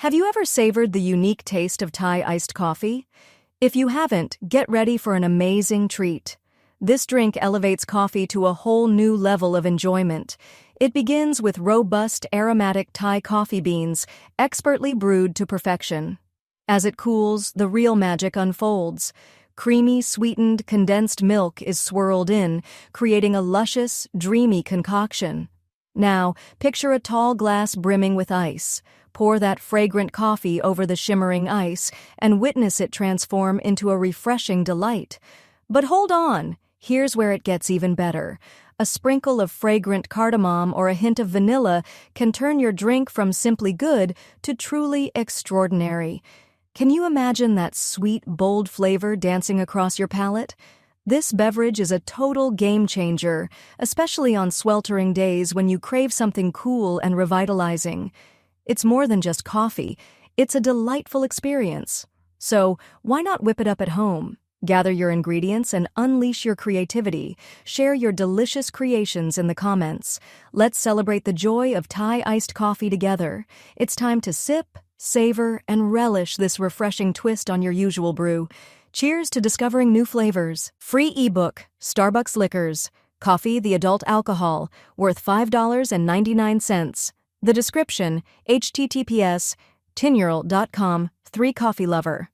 Have you ever savored the unique taste of Thai iced coffee? If you haven't, get ready for an amazing treat. This drink elevates coffee to a whole new level of enjoyment. It begins with robust, aromatic Thai coffee beans, expertly brewed to perfection. As it cools, the real magic unfolds. Creamy, sweetened, condensed milk is swirled in, creating a luscious, dreamy concoction. Now, picture a tall glass brimming with ice. Pour that fragrant coffee over the shimmering ice and witness it transform into a refreshing delight. But hold on, here's where it gets even better. A sprinkle of fragrant cardamom or a hint of vanilla can turn your drink from simply good to truly extraordinary. Can you imagine that sweet, bold flavor dancing across your palate? This beverage is a total game changer, especially on sweltering days when you crave something cool and revitalizing. It's more than just coffee, it's a delightful experience. So, why not whip it up at home? Gather your ingredients and unleash your creativity. Share your delicious creations in the comments. Let's celebrate the joy of Thai iced coffee together. It's time to sip, savor, and relish this refreshing twist on your usual brew. Cheers to discovering new flavors. Free ebook, Starbucks Liquors. Coffee, the adult alcohol, worth $5.99. The description, https://tinyurl.com, 3coffee lover.